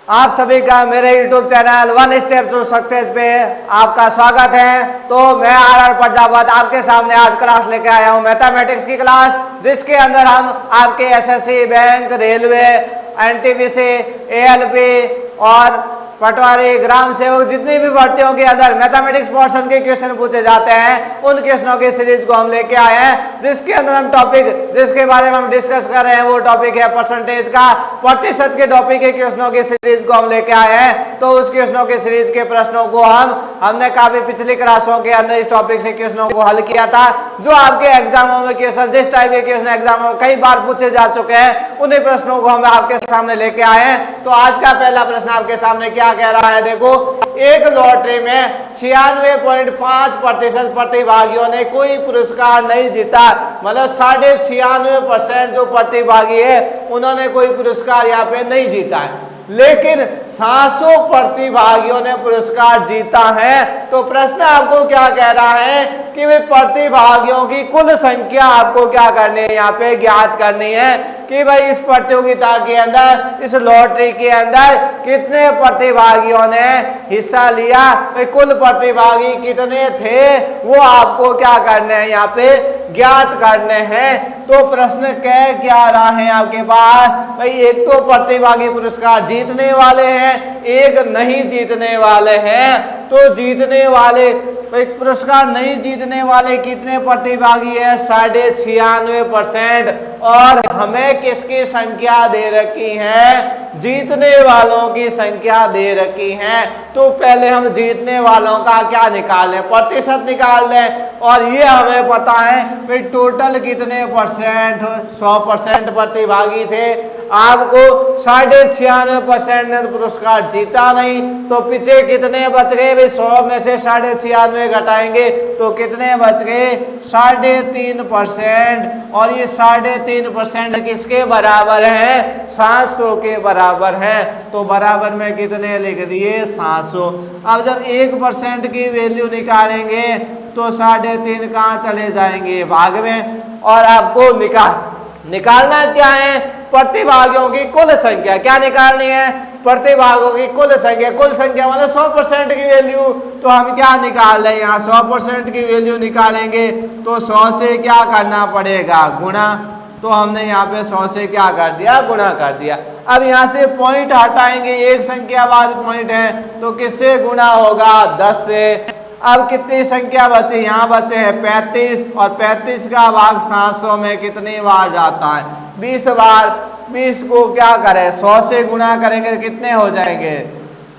आप सभी का मेरे YouTube channel one step to success पे आपका स्वागत है। तो मैं आर प्रजापत आपके सामने आज क्लास लेके आया हूँ मैथमेटिक्स की क्लास, जिसके अंदर हम आपके SSC, bank, railway, NTPC, ALP और पटवारी, ग्राम सेवक जितनी भी भर्तियों के अंदर मैथमेटिक्स पोर्शन के क्वेश्चन पूछे जाते हैं उन क्वेश्चनों की सीरीज को हम लेके आए हैं, जिसके अंदर हम टॉपिक जिसके बारे में हम डिस्कस कर रहे हैं वो टॉपिक है परसेंटेज का। प्रतिशत के टॉपिक के क्वेश्चनों की सीरीज को हम लेके आए हैं। तो उस क्वेश्चनों की सीरीज के प्रश्नों को हमने काफी पिछली क्लासों के अंदर इस टॉपिक से क्वेश्चनों को हल किया था। जो आपके एग्जामों में क्वेश्चन, जिस टाइप के क्वेश्चन एग्जामों में कई बार पूछे जा चुके हैं, उन्हीं प्रश्नों को हम आपके सामने लेके आए हैं। तो आज का पहला प्रश्न आपके सामने क्या कह रहा है, देखो, एक लॉटरी में 96.5% प्रतिभागियों ने कोई पुरस्कार नहीं जीता, मतलब 96.5% जो प्रतिभागी है उन्होंने कोई पुरस्कार यहाँ पे नहीं जीता है, लेकिन 700 प्रतिभागियों ने पुरस्कार जीता है। तो प्रश्न आपको क्या कह रहा है कि वे प्रतिभागियों की कुल संख्या आपको क्या करनी है, यहाँ पे ज्ञात करनी है कि भाई इस प्रतियोगिता के अंदर, इस लॉटरी के अंदर कितने प्रतिभागियों ने हिस्सा लिया, भाई कुल प्रतिभागी कितने थे, वो आपको क्या करने हैं, यहाँ पे ज्ञात करने हैं। तो प्रश्न कह क्या रहा है आपके पास, भाई एक तो प्रतिभागी पुरस्कार जीतने वाले हैं, एक नहीं जीतने वाले हैं। तो जीतने वाले, पुरस्कार नहीं जीतने वाले कितने प्रतिभागी हैं, 96%। और हमें किसकी संख्या दे रखी है, जीतने वालों की संख्या दे रखी है। तो पहले हम जीतने वालों का क्या निकाल लें, प्रतिशत निकाल लें। और ये हमें पता है कि टोटल कितने परसेंट, 100% प्रतिभागी थे, आपको 96.5% ने पुरस्कार जीता नहीं। तो पीछे कितने बच गए, 100 में से 96.5 घटाएंगे तो कितने बच गए, 3.5%। और ये 3.5% किसके बराबर है, 700 के बराबर है। तो बराबर में कितने लिख दिए, 700। अब जब 1% की वैल्यू निकालेंगे तो 3.5 कहाँ चले जाएंगे, भाग में। और आपको निकालना क्या है, प्रतिभागियों की कुल संख्या। क्या निकालनी है, प्रतिभागियों की कुल संख्या। कुल संख्या मतलब 100% की वैल्यू। तो हम क्या निकाल रहे हैं, यहाँ 100% की वैल्यू निकालेंगे तो 100 से क्या करना पड़ेगा, गुणा। तो हमने यहाँ पे 100 से क्या कर दिया, गुणा कर दिया। अब यहाँ से पॉइंट हटाएंगे, एक संख्या बाद पॉइंट है, तो किससे गुणा होगा, 10 से। अब कितनी संख्या बचे, यहाँ बचे हैं 35, और 35 का भाग 700 में कितनी बार जाता है, 20 बार। 20 को क्या करें, 100 से गुणा करेंगे कितने हो जाएंगे,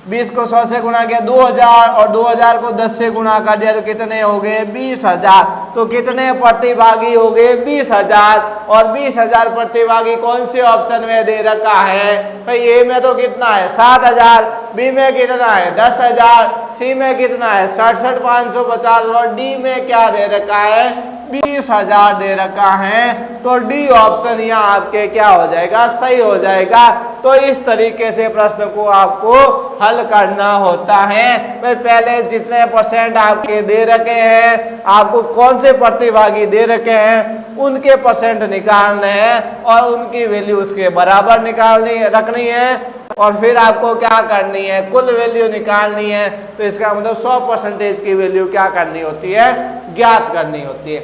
20 को 100 से गुणा किया 2000, और 2000 को 10 से गुणा कर दिया तो कितने हो गए, 20,000। तो कितने प्रतिभागी हो गए, 20,000। और 20,000 प्रतिभागी कौन से ऑप्शन में दे रखा है, भाई ए में तो कितना है 7,000, बी में कितना है 10,000, सी में कितना है 67,550, और डी में क्या दे रखा है, 20,000 दे रखा है। तो डी ऑप्शन यहाँ आपके क्या हो जाएगा, सही हो जाएगा। तो इस तरीके से प्रश्न को आपको हल करना होता है। पहले जितने परसेंट आपके दे रखे हैं, आपको कौन से प्रतिभागी दे रखे हैं, उनके परसेंट निकालने हैं और उनकी वैल्यू उसके बराबर रखनी है। और फिर आपको क्या करनी है, कुल वैल्यू निकालनी है। तो इसका मतलब 100% की वैल्यू क्या करनी होती है, ज्ञात करनी होती है।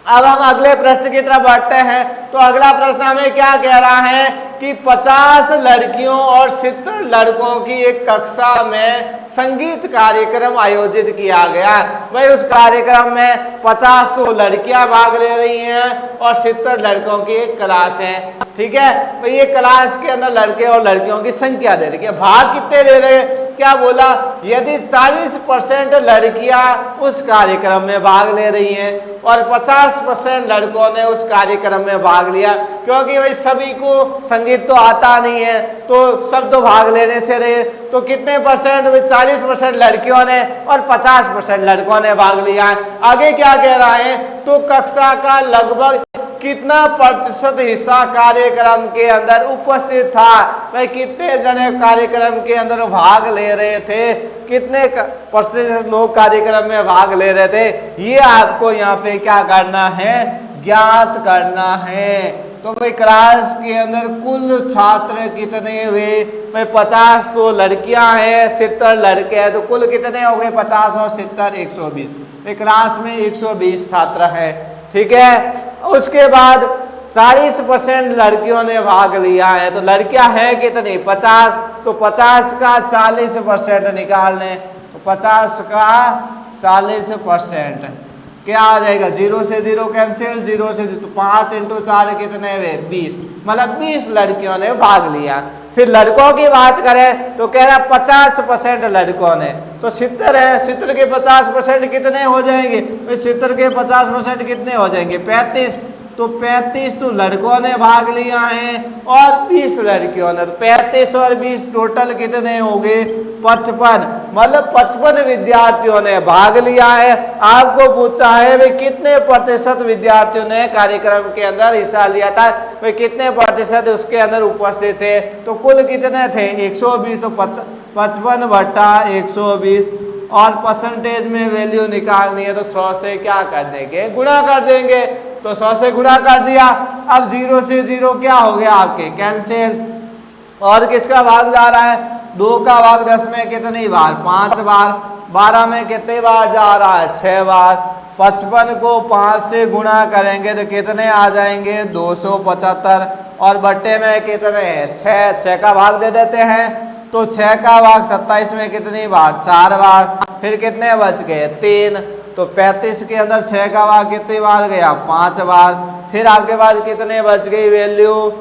अब हम अगले प्रश्न की तरफ बढ़ते हैं। तो अगला प्रश्न हमें क्या कह रहा है कि 50 लड़कियों और 70 लड़कों की एक कक्षा में संगीत कार्यक्रम आयोजित किया गया। भाई उस कार्यक्रम में 50 तो लड़कियां भाग ले रही हैं और 70 लड़कों की एक क्लास है, ठीक है। भाई ये क्लास के अंदर लड़के और लड़कियों की संख्या दे रही है, भाग कितने ले रहे हैं, क्या बोला, यदि 40% लड़कियां उस कार्यक्रम में भाग ले रही हैं और 50% लड़कों ने उस कार्यक्रम में भाग लिया, क्योंकि भाई सभी को संगीत तो आता नहीं है, तो सब तो भाग लेने से रहे। तो कितने परसेंट, 40% लड़कियों ने और 50% लड़कों ने भाग लिया। आगे क्या कह रहा है, तो कक्षा का लगभग कितना प्रतिशत हिस्सा कार्यक्रम के अंदर उपस्थित था, भाई कितने जने कार्यक्रम के अंदर भाग ले रहे थे, कितने प्रतिशत लोग कार्यक्रम में भाग ले रहे थे, ये आपको यहाँ पे क्या करना है, ज्ञात करना है। तो भाई क्लास के अंदर कुल छात्र कितने हुए भाई 50 तो लड़कियां हैं 70 लड़के हैं, तो कुल कितने हो गए 50 और 70 120। भाई क्लास में 120 छात्र हैं, ठीक है। उसके बाद 40% लड़कियों ने भाग लिया है, तो लड़कियां हैं कितनी 50, तो 50 का 40% निकाल लें, तो 50 का 40% क्या आ जाएगा, 0 से 0 कैंसिल, 0 से 0, तो 5 × 4 कितने हुए 20, मतलब 20 लड़कियों ने भाग लिया। फिर लड़कों की बात करें तो कह रहा 50% लड़कों ने, तो 70 है, 70 के 50% कितने हो जाएंगे, 70 के 50% कितने हो जाएंगे 35, तो 35 तो लड़कों ने भाग लिया है और 20 लड़कियों ने, 35 और 20 टोटल कितने हो गए 55, मतलब 55 विद्यार्थियों ने भाग लिया है। आपको पूछा है भाई कितने प्रतिशत विद्यार्थियों ने कार्यक्रम के अंदर हिस्सा लिया था, भाई कितने प्रतिशत उसके अंदर उपस्थित थे, तो कुल कितने थे 120, तो 55/120 और परसेंटेज में वैल्यू निकालनी है तो 100 से क्या कर देंगे गुणा कर देंगे, तो 100 से गुणा कर दिया। अब 0 से 0 क्या हो गया आपके कैंसिल, और किसका भाग जा रहा है 2 का भाग 10 में कितनी बार 5 बार, 12 में कितने बार जा रहा है 6 बार, 55 को 5 से गुणा करेंगे तो कितने आ जाएंगे 275, और बट्टे में कितने हैं 6 का भाग दे देते हैं, तो 6 का भाग 27 में कितनी बार 4 बार, फिर कितने बच गए 3, तो 35 के अंदर 6 का भाग कितनी बार गया 5 बार, फिर आपके पास कितने बच गई वैल्यू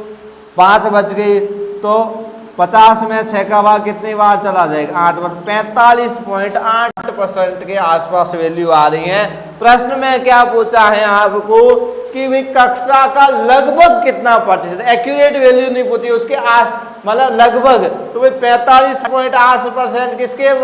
5 बच गई, तो 50 में 6 का भाग कितनी बार चला जाएगा 8 बार, 45.8% के आसपास वैल्यू आ रही है। प्रश्न में क्या पूछा है आपको कि भाई कक्षा का लगभग कितना प्रतिशत, एक्यूरेट वैल्यू नहीं पूछी, उसके आस मतलब लगभग, तो भाई 45.8% किसके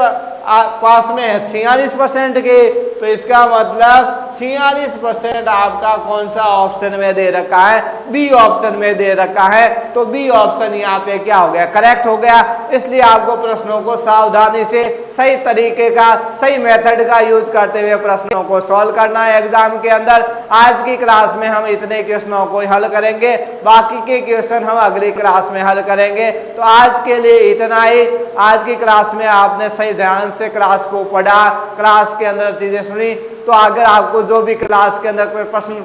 पास में है 46% के, तो इसका मतलब 46% आपका कौन सा ऑप्शन में दे रखा है बी ऑप्शन में दे रखा है, तो बी ऑप्शन यहाँ पे क्या हो गया करेक्ट हो गया। इसलिए आपको प्रश्नों को सावधानी से सही तरीके का सही मेथड का यूज करते हुए प्रश्नों को सॉल्व करना है एग्जाम के अंदर। आज की क्लास में हम इतने क्वेश्चनों को हल करेंगे, बाकी के क्वेश्चन हम अगली क्लास में हल करेंगे। तो आज के लिए इतना ही। आज की क्लास में आपने सही ध्यान से क्लास को पढ़ा, क्लास के अंदर चीजें सुनी, तो अगर आपको जो भी क्लास के अंदर कोई प्रश्न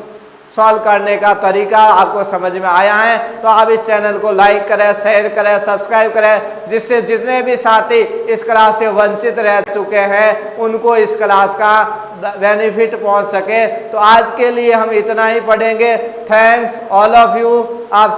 सॉल्व करने का तरीका आपको समझ में आया है तो आप इस चैनल को लाइक करें, शेयर करें, सब्सक्राइब करें, जिससे जितने भी साथी इस क्लास से वंचित रह चुके हैं उनको इस क्लास का बेनिफिट पहुंच सके। तो आज के लिए हम इतना ही पढ़ेंगे। Thanks all of you. आप